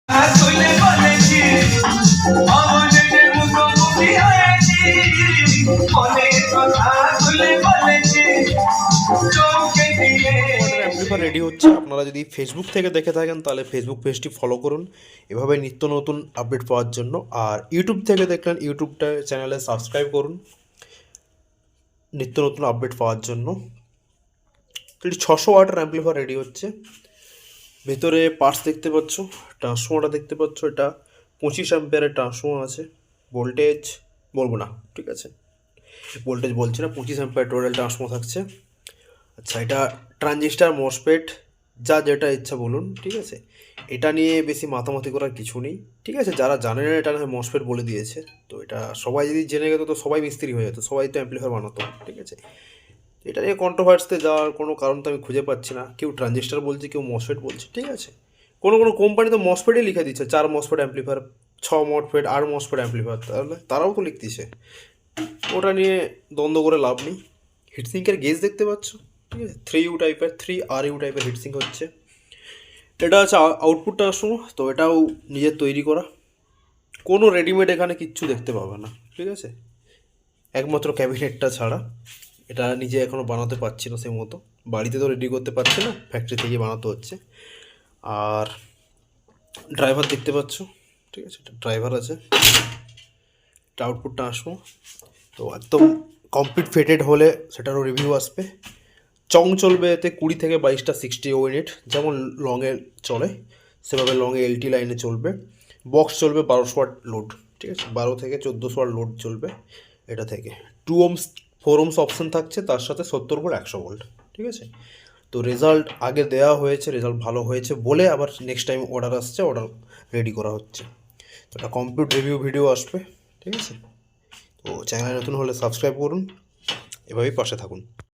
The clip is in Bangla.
আসলে বলেছি অবশেষে মুখোমুখি হয়েছি মনের কথা খুলে বলেছি চোখে দিয়ে অ্যাম্প্লিফায়ার রেডি হচ্ছে। আপনারা যদি ফেসবুক থেকে দেখে থাকেন তাহলে ফেসবুক পেজটি ফলো করুন এভাবে নিত্য নতুন আপডেট পাওয়ার জন্য। আর ইউটিউব থেকে দেখলেন ইউটিউবটা চ্যানেলে সাবস্ক্রাইব করুন নিত্য নতুন আপডেট পাওয়ার জন্য। এটি 600 ওয়াটের অ্যাম্প্লিফায়ার রেডি হচ্ছে। ভেতরে পার্টস দেখতে পাচ্ছ, ট্রান্সফর্মারটা দেখতে পাচ্ছ, এটা 25 অ্যাম্পিয়ারের ট্রান্সফর্মার আছে। ভোল্টেজ বলবো না, ঠিক আছে, ভোল্টেজ বলছি না, 25 অ্যাম্পিয়ার টোটাল ট্রান্সফর্মার থাকছে। আচ্ছা, এটা ট্রানজিস্টার মসফেট যা যেটা ইচ্ছা বলুন, ঠিক আছে। এটা নিয়ে বেশি মাতামাতি করার কিছু নেই, ঠিক আছে। যারা জানে না এটা মসফেট বলে দিয়েছে, তো এটা সবাই যদি জেনে গেতো তো সবাই মিস্ত্রি হয়ে যেত, সবাই তো অ্যাম্প্লিফায়ার বানাতো, ঠিক আছে। এটা নিয়ে কন্ট্রোভার্সিতে যাওয়ার কোনো কারণ তো আমি খুঁজে পাচ্ছি না। কেউ ট্রানজিস্টার বলছে, কেউ মসফেট বলছে, ঠিক আছে। কোনো কোনো কোম্পানি তো মসফেটই লিখে দিচ্ছে, 4 MOSFET amplifier, 6 MOSFET, 8 MOSFET amplifier, তাহলে তারাও তো লিখতেছে। ওটা নিয়ে দ্বন্দ্ব করে লাভ নেই। হিটসিঙ্কের গেজ দেখতে পাচ্ছ, ঠিক আছে, 3U টাইপের, 3RU টাইপের হিটসিঙ্ক হচ্ছে। এটা হচ্ছে আউটপুটটা আসুন, তো এটাও নিজের তৈরি করা, কোনো রেডিমেড এখানে কিচ্ছু দেখতে পাবে না, ঠিক আছে, একমাত্র ক্যাবিনেটটা ছাড়া। এটা নিজে এখনও বানাতে পারছি না সেই মতো, বাড়িতে তো রেডি করতে পারছি না, ফ্যাক্টরি থেকে বানাতে হচ্ছে। আর ড্রাইভার দেখতে পাচ্ছ, ঠিক আছে, এটা ড্রাইভার আছে। এটা আউটপুটটা আসবো, তো একদম কমপ্লিট ফিটেড হলে সেটারও রিভিউ আসবে। চং চলবে এতে 20 থেকে 22টা 60 ইউনিট, যেমন লংয়ে চলে সেভাবে লংয়ে এলটি লাইনে চলবে। বক্স চলবে 1200 ওয়াট লোড, ঠিক আছে, 12 থেকে 1400 ওয়াট লোড চলবে এটা থেকে। 2 ohms 4 ohms অপশন থাকছে, তার সাথে 70 ভোল্ট 100 ভোল্ট, ঠিক আছে। তো রেজাল্ট আগে দেওয়া হয়েছে, রেজাল্ট ভালো হয়েছে বলে আবার নেক্সট টাইম অর্ডার আসছে, অর্ডার রেডি করা হচ্ছে। তো এটা কমপ্লিট রিভিউ ভিডিও আসবে, ঠিক আছে। তো চ্যানেলে নতুন হলে সাবস্ক্রাইব করুন, এভাবেই পাশে থাকুন।